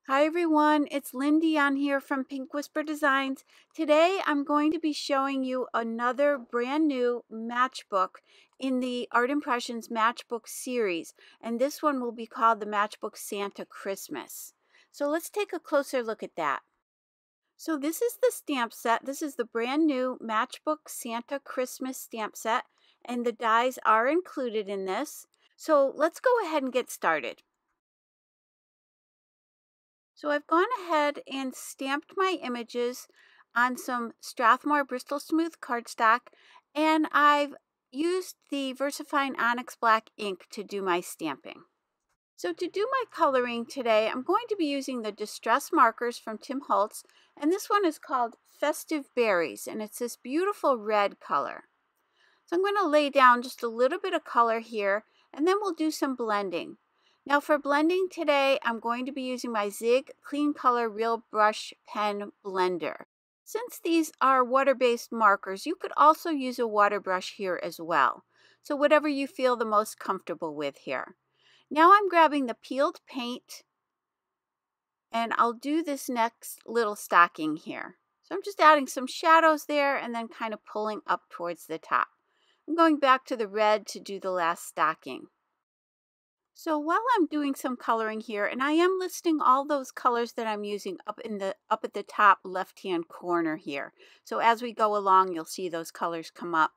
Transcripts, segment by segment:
Hi everyone, it's Lindy on here from Pink Whisper Designs. Today I'm going to be showing you another brand new matchbook in the Art Impressions Matchbook series, and this one will be called the Matchbook Santa Christmas. So let's take a closer look at that. So this is the stamp set. This is the brand new Matchbook Santa Christmas stamp set, and the dies are included in this. So let's go ahead and get started. So I've gone ahead and stamped my images on some Strathmore Bristol Smooth cardstock, and I've used the VersaFine Onyx Black ink to do my stamping. So to do my coloring today, I'm going to be using the Distress markers from Tim Holtz, and this one is called Festive Berries, and it's this beautiful red color. So I'm going to lay down just a little bit of color here, and then we'll do some blending. Now for blending today, I'm going to be using my Zig Clean Color Real Brush Pen Blender. Since these are water-based markers, you could also use a water brush here as well. So whatever you feel the most comfortable with here. Now I'm grabbing the peeled paint, and I'll do this next little stocking here. So I'm just adding some shadows there and then kind of pulling up towards the top. I'm going back to the red to do the last stocking. So while I'm doing some coloring here, and I am listing all those colors that I'm using up at the top left-hand corner here. So as we go along, you'll see those colors come up.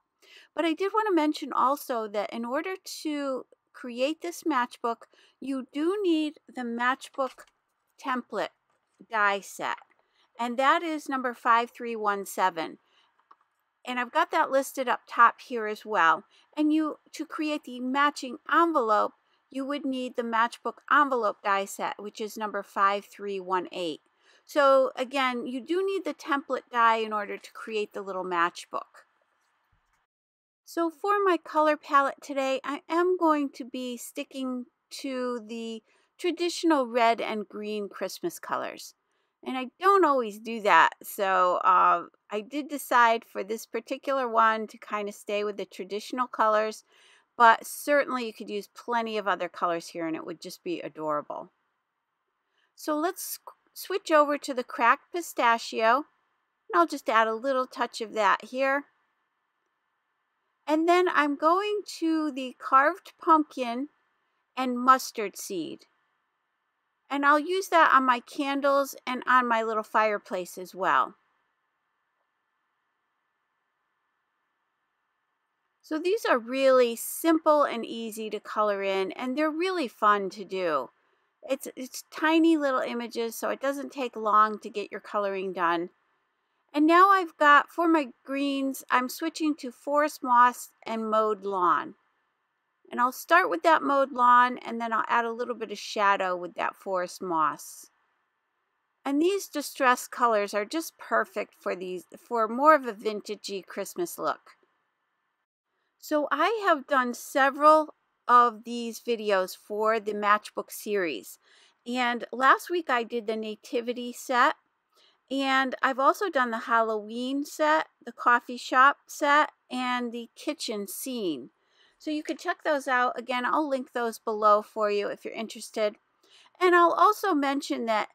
But I did want to mention also that in order to create this matchbook, you do need the Matchbook Template Die Set. And that is number 5317. And I've got that listed up top here as well. And to create the matching envelope, you would need the Matchbook Envelope Die Set, which is number 5318. So again, you do need the template die in order to create the little matchbook. So for my color palette today, I am going to be sticking to the traditional red and green Christmas colors. And I don't always do that, so I did decide for this particular one to kind of stay with the traditional colors, but certainly you could use plenty of other colors here and it would just be adorable. So let's switch over to the cracked pistachio, and I'll just add a little touch of that here. And then I'm going to the carved pumpkin and mustard seed. And I'll use that on my candles and on my little fireplace as well. So these are really simple and easy to color in, and they're really fun to do. It's tiny little images, so it doesn't take long to get your coloring done. And now I've got, for my greens, I'm switching to forest moss and mowed lawn. And I'll start with that mowed lawn, and then I'll add a little bit of shadow with that forest moss. And these distress colors are just perfect for more of a vintagey Christmas look. So I have done several of these videos for the Matchbook series. And last week I did the Nativity set. And I've also done the Halloween set, the coffee shop set, and the kitchen scene. So you could check those out. Again, I'll link those below for you if you're interested. And I'll also mention that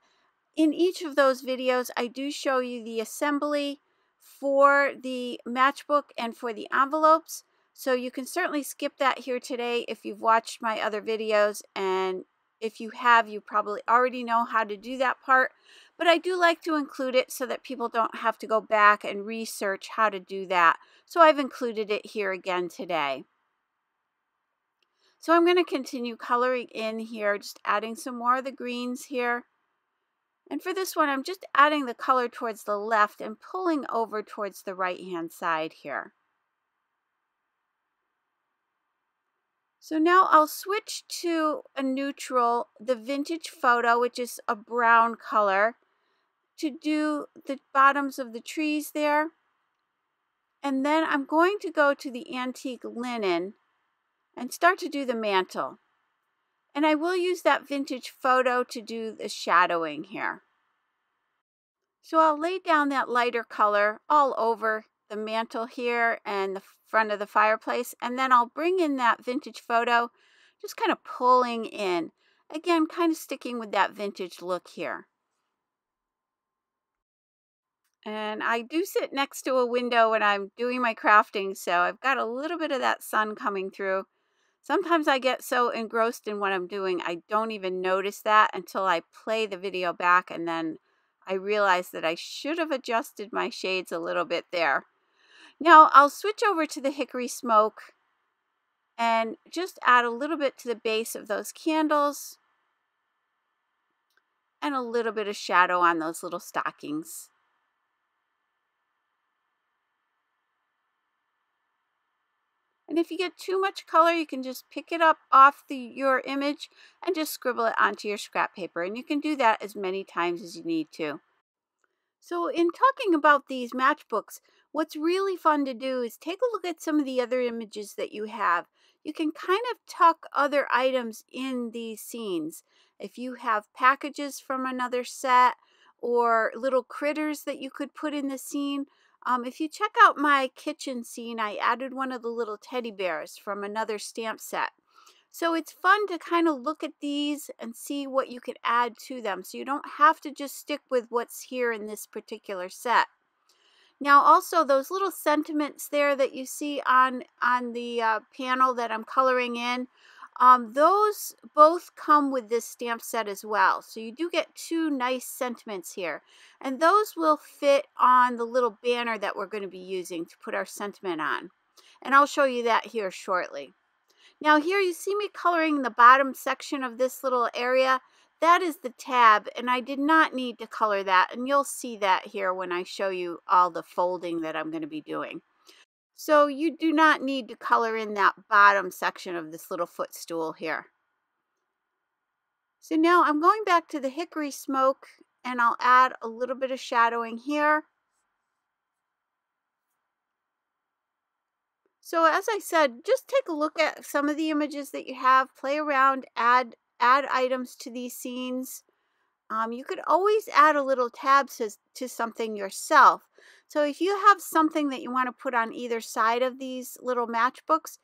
in each of those videos, I do show you the assembly for the matchbook and for the envelopes. So you can certainly skip that here today if you've watched my other videos, and if you have, you probably already know how to do that part. But I do like to include it so that people don't have to go back and research how to do that. So I've included it here again today. So I'm going to continue coloring in here, just adding some more of the greens here. And for this one, I'm just adding the color towards the left and pulling over towards the right-hand side here. So now I'll switch to a neutral, the Vintage Photo, which is a brown color, to do the bottoms of the trees there. And then I'm going to go to the Antique Linen and start to do the mantle. And I will use that Vintage Photo to do the shadowing here. So I'll lay down that lighter color all over the mantle here and the front of the fireplace, and then I'll bring in that Vintage Photo, just kind of pulling in. Again, kind of sticking with that vintage look here. And I do sit next to a window when I'm doing my crafting, so I've got a little bit of that sun coming through. Sometimes I get so engrossed in what I'm doing, I don't even notice that until I play the video back, and then I realize that I should have adjusted my shades a little bit there. Now I'll switch over to the hickory smoke and just add a little bit to the base of those candles and a little bit of shadow on those little stockings. And if you get too much color, you can just pick it up off your image and just scribble it onto your scrap paper. And you can do that as many times as you need to. So in talking about these matchbooks, what's really fun to do is take a look at some of the other images that you have. You can kind of tuck other items in these scenes. If you have packages from another set or little critters that you could put in the scene. If you check out my kitchen scene, I added one of the little teddy bears from another stamp set. So it's fun to kind of look at these and see what you can add to them. So you don't have to just stick with what's here in this particular set. Now also those little sentiments there that you see on the panel that I'm coloring in, those both come with this stamp set as well. So you do get two nice sentiments here. And those will fit on the little banner that we're going to be using to put our sentiment on. And I'll show you that here shortly. Now here you see me coloring the bottom section of this little area. That is the tab, and I did not need to color that, and you'll see that here when I show you all the folding that I'm going to be doing. So you do not need to color in that bottom section of this little footstool here. So now I'm going back to the hickory smoke, and I'll add a little bit of shadowing here. So as I said, just take a look at some of the images that you have, play around, add items to these scenes. You could always add a little tab to something yourself. So if you have something that you want to put on either side of these little matchbooks,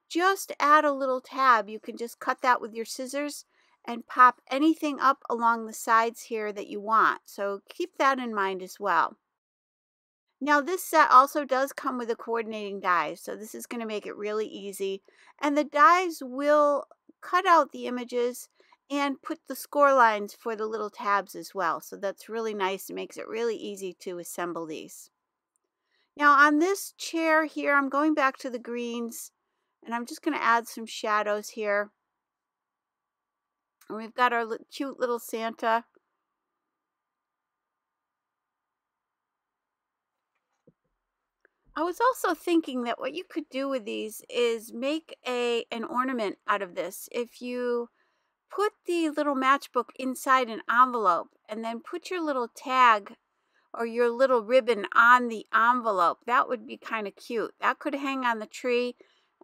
just add a little tab. You can just cut that with your scissors and pop anything up along the sides here that you want. So keep that in mind as well. Now this set also does come with a coordinating die, so this is going to make it really easy. And the dies will cut out the images and put the score lines for the little tabs as well. So that's really nice. It makes it really easy to assemble these. Now on this chair here, I'm going back to the greens, and I'm just going to add some shadows here. And we've got our cute little Santa. I was also thinking that what you could do with these is make an ornament out of this. If you put the little matchbook inside an envelope and then put your little tag or your little ribbon on the envelope, that would be kind of cute. That could hang on the tree,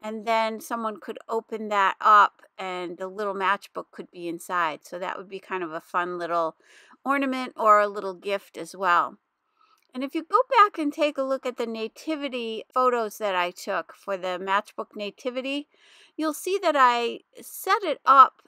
and then someone could open that up and the little matchbook could be inside. So that would be kind of a fun little ornament or a little gift as well. And if you go back and take a look at the nativity photos that I took for the matchbook nativity, you'll see that I set it up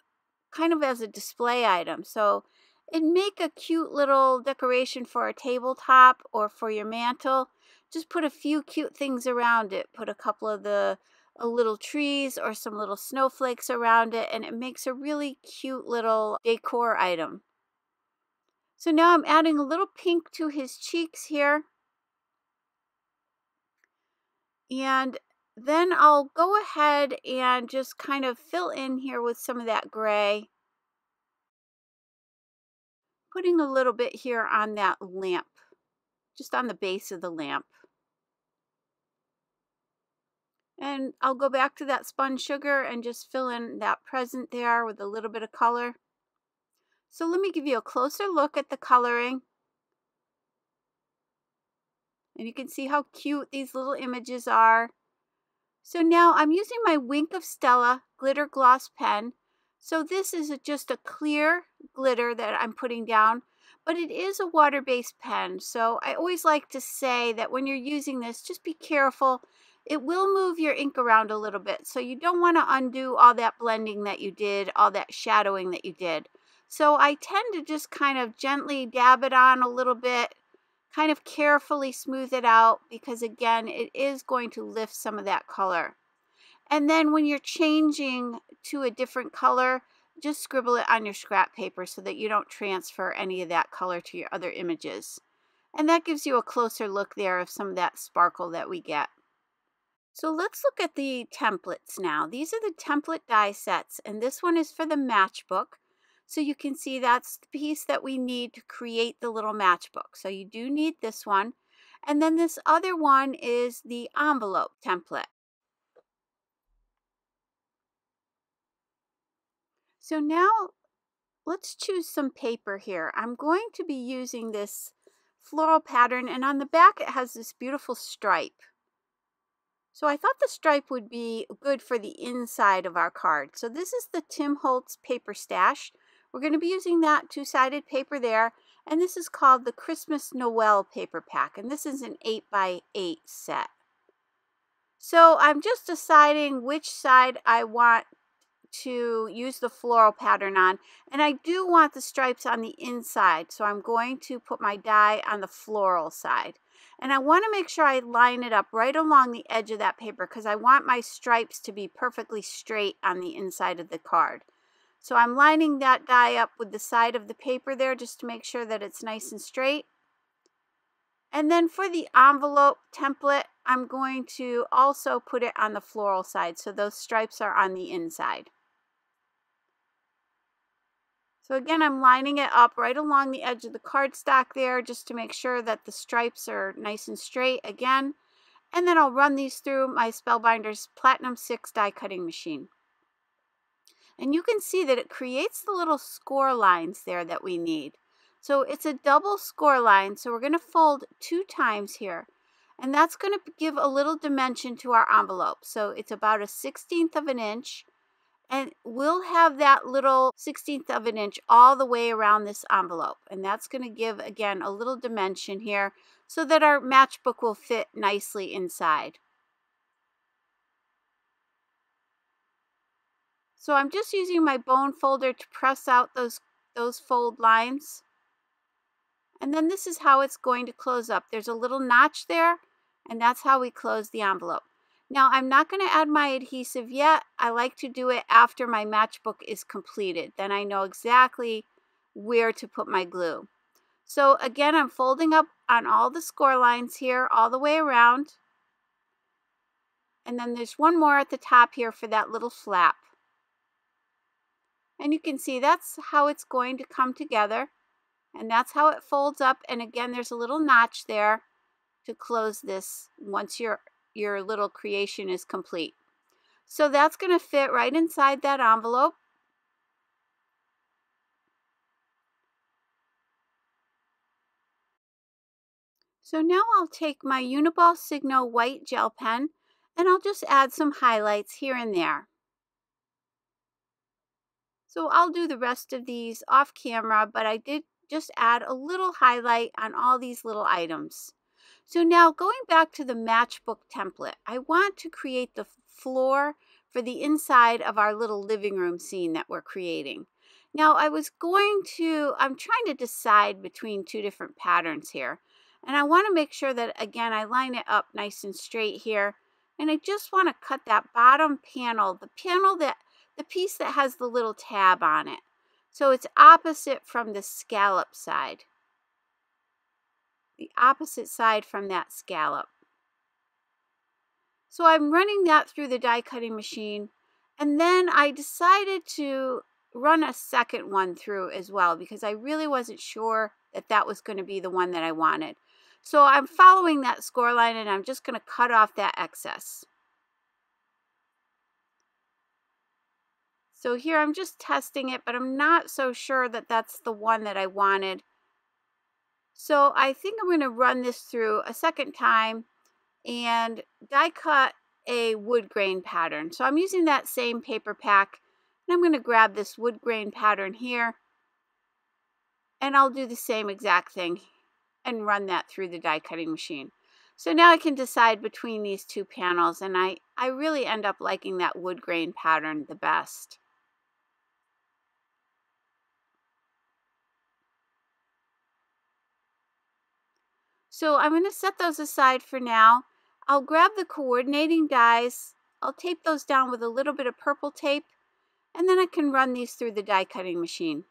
kind of as a display item. So it'd make a cute little decoration for a tabletop or for your mantle. Just put a few cute things around it. Put a couple of the little trees or some little snowflakes around it, and it makes a really cute little decor item. So now I'm adding a little pink to his cheeks here. And then I'll go ahead and just kind of fill in here with some of that gray. Putting a little bit here on that lamp, just on the base of the lamp. And I'll go back to that spun sugar and just fill in that present there with a little bit of color. So let me give you a closer look at the coloring. And you can see how cute these little images are. So now I'm using my Wink of Stella glitter gloss pen. So this is just a clear glitter that I'm putting down, but it is a water-based pen. So I always like to say that when you're using this, just be careful it will move your ink around a little bit. So you don't want to undo all that blending that you did, all that shadowing that you did. So I tend to just kind of gently dab it on a little bit, kind of carefully smooth it out, because again, it is going to lift some of that color. And then when you're changing to a different color, just scribble it on your scrap paper so that you don't transfer any of that color to your other images. And that gives you a closer look there of some of that sparkle that we get. So let's look at the templates now. These are the template die sets, and this one is for the matchbook. So you can see that's the piece that we need to create the little matchbook. So you do need this one. And then this other one is the envelope template. So now let's choose some paper here. I'm going to be using this floral pattern, and on the back it has this beautiful stripe. So I thought the stripe would be good for the inside of our card. So this is the Tim Holtz paper stash. We're going to be using that two-sided paper there, and this is called the Christmas Noel paper pack, and this is an 8x8 set. So I'm just deciding which side I want to use the floral pattern on, and I do want the stripes on the inside, so I'm going to put my die on the floral side, and I want to make sure I line it up right along the edge of that paper because I want my stripes to be perfectly straight on the inside of the card. So I'm lining that die up with the side of the paper there just to make sure that it's nice and straight. And then for the envelope template, I'm going to also put it on the floral side so those stripes are on the inside. So again, I'm lining it up right along the edge of the cardstock there just to make sure that the stripes are nice and straight again. And then I'll run these through my Spellbinder's Platinum 6 die cutting machine. And you can see that it creates the little score lines there that we need. So it's a double score line, so we're going to fold 2 times here. And that's going to give a little dimension to our envelope. So it's about a 1/16 of an inch. And we'll have that little 1/16 of an inch all the way around this envelope. And that's going to give, again, a little dimension here so that our matchbook will fit nicely inside. So I'm just using my bone folder to press out those fold lines. And then this is how it's going to close up. There's a little notch there, and that's how we close the envelope. Now, I'm not going to add my adhesive yet. I like to do it after my matchbook is completed. Then I know exactly where to put my glue. So again, I'm folding up on all the score lines here all the way around. And then there's one more at the top here for that little flap. And you can see that's how it's going to come together. And that's how it folds up. And again, there's a little notch there to close this once your little creation is complete. So that's going to fit right inside that envelope. So now I'll take my Uniball Signo white gel pen and I'll just add some highlights here and there. So I'll do the rest of these off camera, but I did just add a little highlight on all these little items. So now going back to the matchbook template, I want to create the floor for the inside of our little living room scene that we're creating. Now I'm trying to decide between 2 different patterns here. And I want to make sure that, again, I line it up nice and straight here. And I just want to cut that bottom panel, the piece that has the little tab on it. So it's opposite from the scallop side. The opposite side from that scallop. So I'm running that through the die cutting machine, and then I decided to run a second one through as well because I really wasn't sure that that was going to be the one that I wanted. So I'm following that score line and I'm just going to cut off that excess. So here I'm just testing it, but I'm not so sure that that's the one that I wanted. So I think I'm going to run this through a second time and die cut a wood grain pattern. So I'm using that same paper pack, and I'm going to grab this wood grain pattern here, and I'll do the same exact thing and run that through the die cutting machine. So now I can decide between these two panels, and I really end up liking that wood grain pattern the best. So I'm going to set those aside for now. I'll grab the coordinating dies. I'll tape those down with a little bit of purple tape, and then I can run these through the die cutting machine.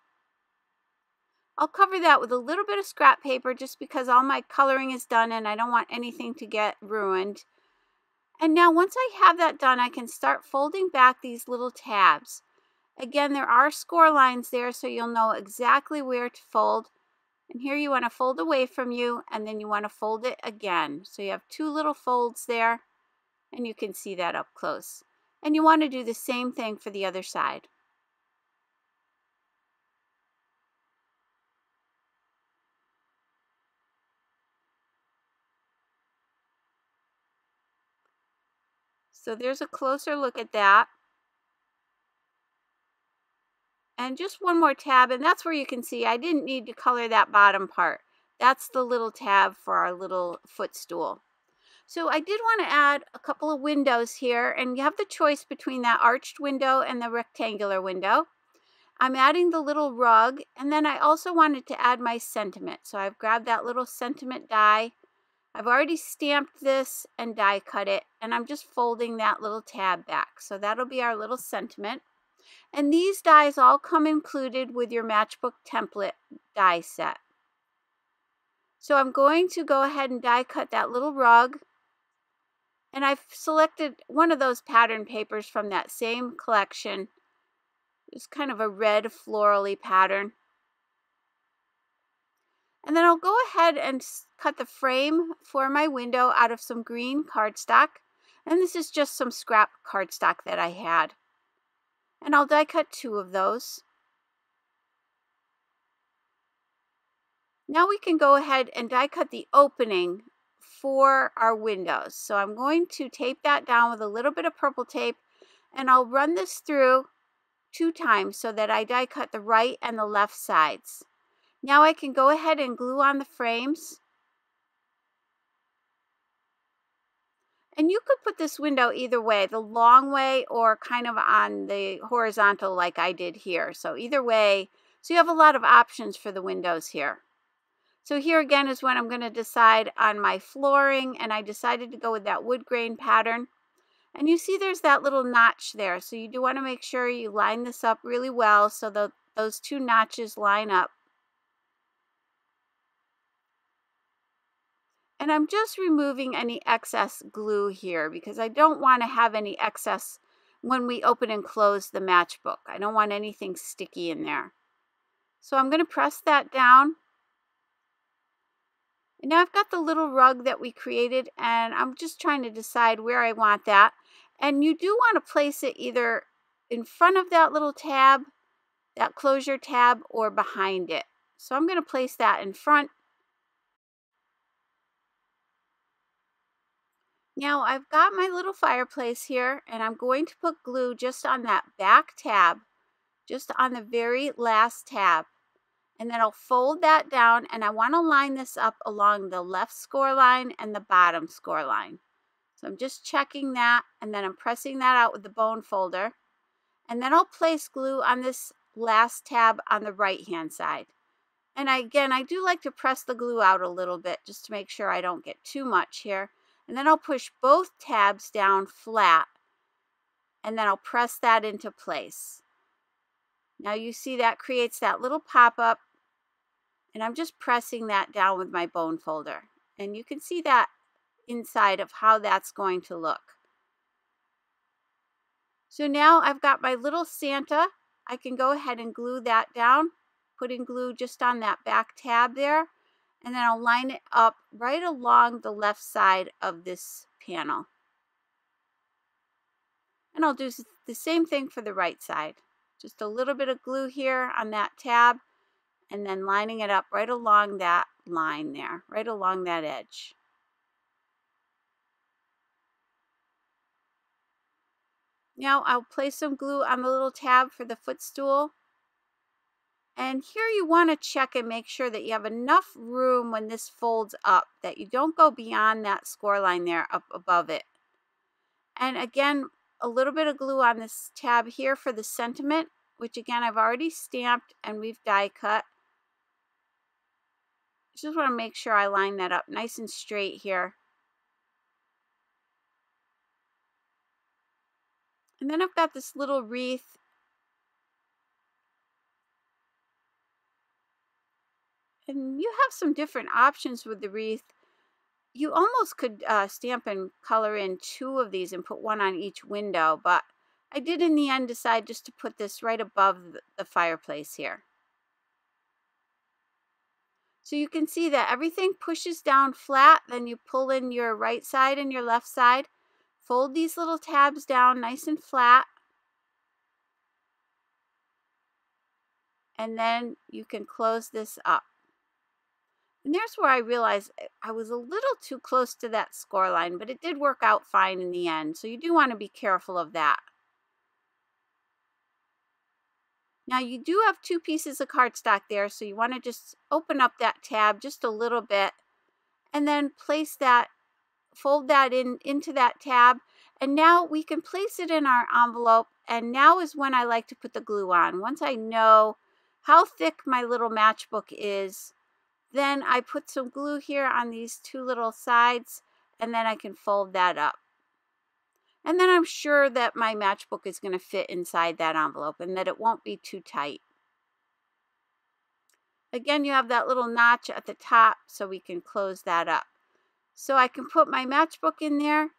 I'll cover that with a little bit of scrap paper just because all my coloring is done and I don't want anything to get ruined. And now once I have that done, I can start folding back these little tabs. Again, there are score lines there, so you'll know exactly where to fold. And here you want to fold away from you, and then you want to fold it again. So you have two little folds there, and you can see that up close. And you want to do the same thing for the other side. So there's a closer look at that. And just one more tab, and that's where you can see I didn't need to color that bottom part. That's the little tab for our little footstool. So I did want to add a couple of windows here, and you have the choice between that arched window and the rectangular window. I'm adding the little rug, and then I also wanted to add my sentiment. So I've grabbed that little sentiment die. I've already stamped this and die cut it, and I'm just folding that little tab back. So that'll be our little sentiment. And these dies all come included with your Matchbook Template Die Set. So I'm going to go ahead and die cut that little rug. And I've selected one of those pattern papers from that same collection. It's kind of a red florally pattern. And then I'll go ahead and cut the frame for my window out of some green cardstock. And this is just some scrap cardstock that I had. And I'll die cut two of those. Now we can go ahead and die cut the opening for our windows. So I'm going to tape that down with a little bit of purple tape, and I'll run this through 2 times so that I die cut the right and the left sides. Now I can go ahead and glue on the frames. And you could put this window either way, the long way or kind of on the horizontal like I did here. So either way, so you have a lot of options for the windows here. So here again is when I'm going to decide on my flooring, and I decided to go with that wood grain pattern. And you see there's that little notch there. So you do want to make sure you line this up really well so those 2 notches line up. And I'm just removing any excess glue here because I don't want to have any excess when we open and close the matchbook. I don't want anything sticky in there. So I'm going to press that down. And now I've got the little rug that we created, and I'm just trying to decide where I want that. And you do want to place it either in front of that little tab, that closure tab, or behind it. So I'm going to place that in front. Now I've got my little fireplace here, and I'm going to put glue just on that back tab, just on the very last tab. And then I'll fold that down, and I want to line this up along the left score line and the bottom score line. So I'm just checking that, and then I'm pressing that out with the bone folder. And then I'll place glue on this last tab on the right-hand side. And again, I do like to press the glue out a little bit just to make sure I don't get too much here. And then I'll push both tabs down flat, and then I'll press that into place. Now you see that creates that little pop-up, and I'm just pressing that down with my bone folder. And you can see that inside of how that's going to look. So now I've got my little Santa. I can go ahead and glue that down, putting glue just on that back tab there. And then I'll line it up right along the left side of this panel. And I'll do the same thing for the right side. Just a little bit of glue here on that tab, and then lining it up right along that line there, right along that edge. Now I'll place some glue on the little tab for the footstool. And here you want to check and make sure that you have enough room when this folds up, that you don't go beyond that score line there up above it. And again, a little bit of glue on this tab here for the sentiment, which again I've already stamped and we've die cut. Just want to make sure I line that up nice and straight here. And then I've got this little wreath. And you have some different options with the wreath. You almost could stamp and color in 2 of these and put 1 on each window, but I did in the end decide just to put this right above the fireplace here. So you can see that everything pushes down flat, then you pull in your right side and your left side. Fold these little tabs down nice and flat. And then you can close this up. And there's where I realized I was a little too close to that score line, but it did work out fine in the end. So you do want to be careful of that. Now you do have 2 pieces of cardstock there, so you want to just open up that tab just a little bit and then place that, fold that into that tab. And now we can place it in our envelope. And now is when I like to put the glue on. Once I know how thick my little matchbook is, then I put some glue here on these 2 little sides, and then I can fold that up. And then I'm sure that my matchbook is going to fit inside that envelope and that it won't be too tight. Again, you have that little notch at the top, so we can close that up. So I can put my matchbook in there,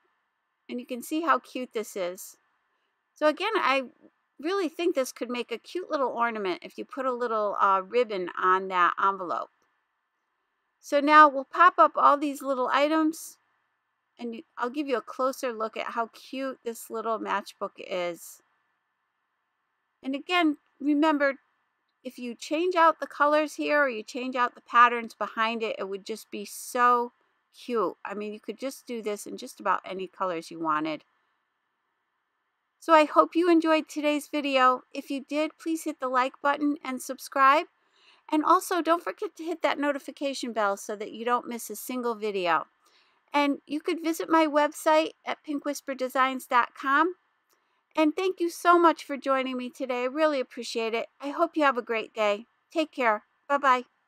and you can see how cute this is. So again, I really think this could make a cute little ornament if you put a little ribbon on that envelope. So now we'll pop up all these little items, and I'll give you a closer look at how cute this little matchbook is. And again, remember, if you change out the colors here or you change out the patterns behind it, it would just be so cute. I mean, you could just do this in just about any colors you wanted. So I hope you enjoyed today's video. If you did, please hit the like button and subscribe. And also, don't forget to hit that notification bell so that you don't miss a single video. And you could visit my website at pinkwhisperdesigns.com. And thank you so much for joining me today. I really appreciate it. I hope you have a great day. Take care. Bye-bye.